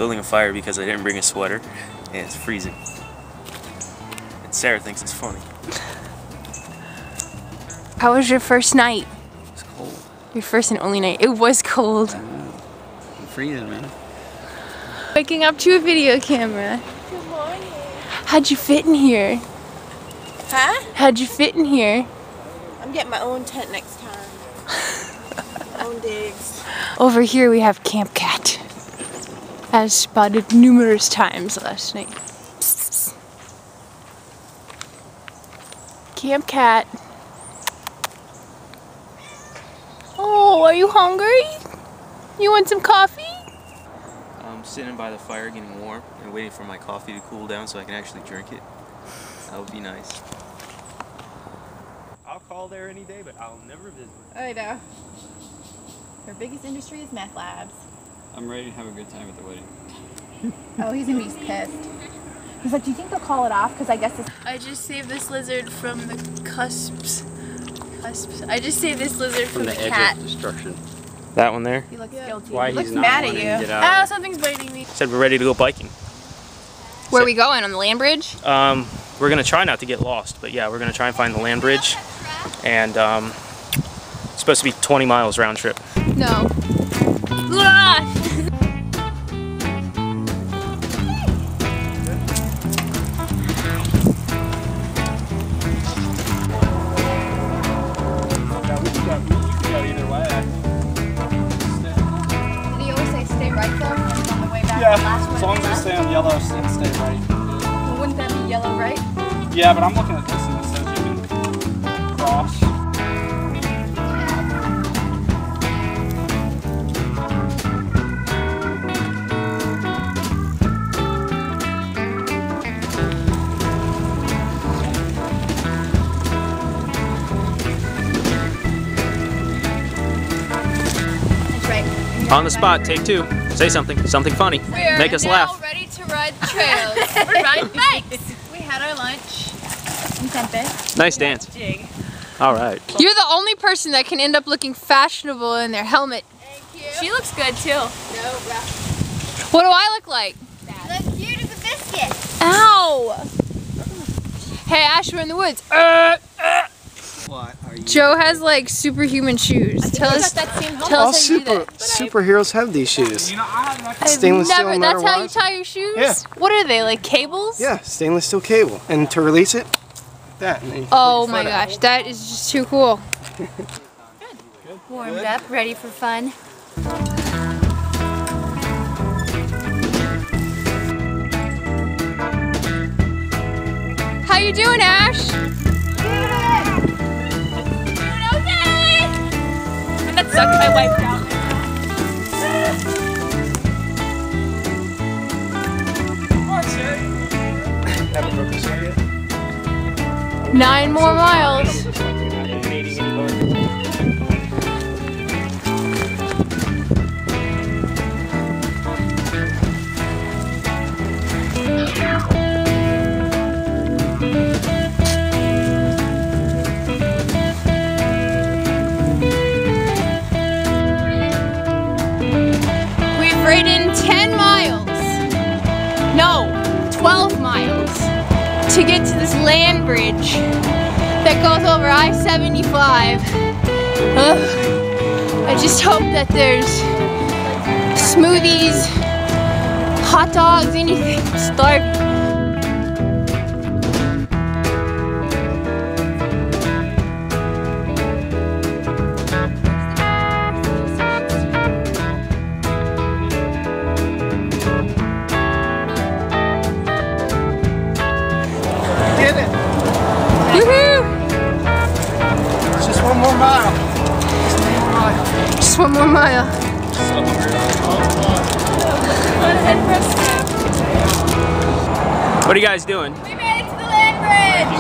building a fire because I didn't bring a sweater, and it's freezing. And Sarah thinks it's funny. How was your first night? It was cold. Your first and only night. It was cold. I'm freezing, man. Waking up to a video camera. Good morning. How'd you fit in here? Huh? How'd you fit in here? I'm getting my own tent next time. My own digs. Over here we have Camp Cat, as spotted numerous times last night. Psst, psst. Camp Cat. Oh, are you hungry? You want some coffee? I'm sitting by the fire getting warm and waiting for my coffee to cool down so I can actually drink it. That would be nice. I'll call there any day, but I'll never visit. I know. Their biggest industry is meth labs. I'm ready to have a good time at the wedding. Oh, he's gonna be pissed. He's like, do you think they'll call it off? Because I guess this. I just saved this lizard from the cusps. I just saved this lizard from the cat. Edge of destruction. That one there? He looks guilty. Why He looks he's not mad at wanting you. to get out Oh, of something's biting me. Said we're ready to go biking. Where are we going? On the Landbridge? We're gonna try not to get lost, but yeah, we're gonna try and find the Landbridge. And it's supposed to be 20 miles round trip. No. Ah! Did he always say stay right though? On the way back? Yeah, as long as they stay on yellow, stay right. Well, wouldn't that be yellow, right? Yeah, but I'm looking at this and it says you can cross. On the spot, take two. Say something funny. Make us laugh. Ready to ride the trails. We're riding bikes. We had our lunch in Tempest. Nice dance. Jig. All right. You're the only person that can end up looking fashionable in their helmet. Thank you. She looks good too. No, rough. What do I look like? You look cute as a biscuit. Ow! Hey Ash, we're in the woods. What are you? Joe has like superhuman shoes. Tell us how you do that. Superheroes have these shoes. I've never, Stainless steel no matter that's how you what. tie your shoes? Yeah. What are they, like cables? Yeah, stainless steel cable. And to release it, that. And then you can Oh put my your foot out. gosh, that is just too cool. Warmed up, ready for fun. How you doing, Ash? That sucked my wife down. Haven't broken this yet? 9 more miles. We've ridden 10 miles. No, 12 miles to get to this land bridge that goes over I-75. I just hope that there's smoothies, hot dogs, anything. I'm starving. Did it! Woohoo! Just one more mile. Just one more mile. What are you guys doing? We made it to the land bridge.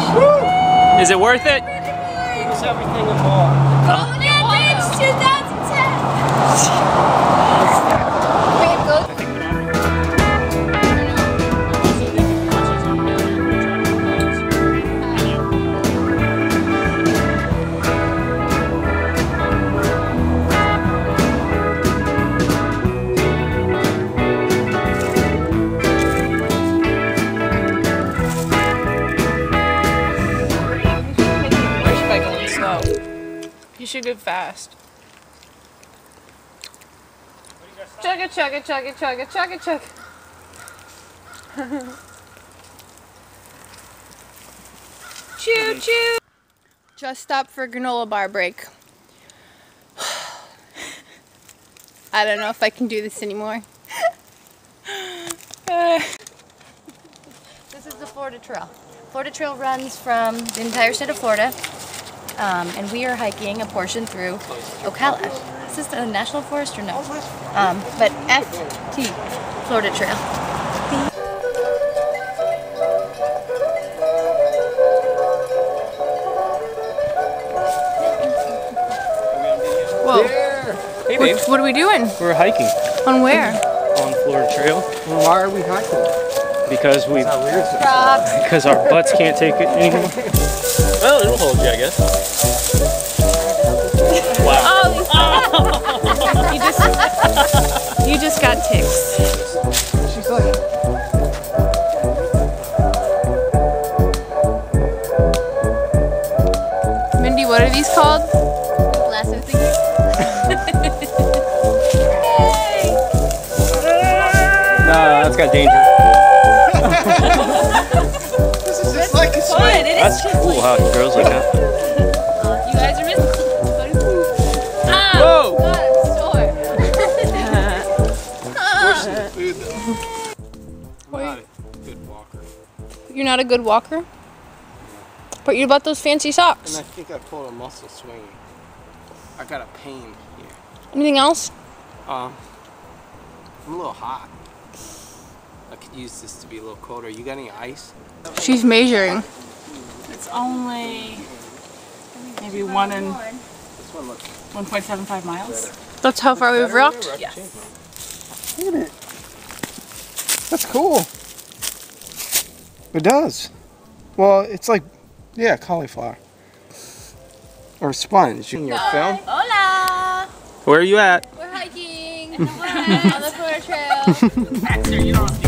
Is it worth it? It's everything and more. Golden Bridge 2010. slow. You should go fast. Chug it, chug it, chug it, chug it, chug it, chug it. Choo choo! Just stopped for a granola bar break. I don't know if I can do this anymore. This is the Florida Trail. Florida Trail runs from the entire state of Florida, and we are hiking a portion through Ocala. Is this the National Forest or no? But FT, Florida Trail. Whoa. Hey, babe. What are we doing? We're hiking On where? on Florida Trail Well, why are we hiking? because Rocks. our butts can't take it anymore. Well, it'll hold you, I guess. Wow. You just got ticks. She's like, Mindy, what are these called? Lasso thingy. Nah, that's got danger. this is just like a swing. That's cool how girls like that. You guys are missing. Whoa! God, I'm sore. Food though. Wait. Not a good walker. You're not a good walker? But you bought those fancy And socks. I think I pulled a muscle swinging. I got a pain here. Anything else? I'm a little hot. I could use this to be a little colder. You got any ice? She's measuring. It's only maybe This one looks 1.75 miles. That's how far we've walked? Yes. Look at it. That's cool. It does. Well, it's like, yeah, cauliflower. Or sponge. In your film? Hola! Where are you at? We're hiking on the Florida Trail. Baxter, you don't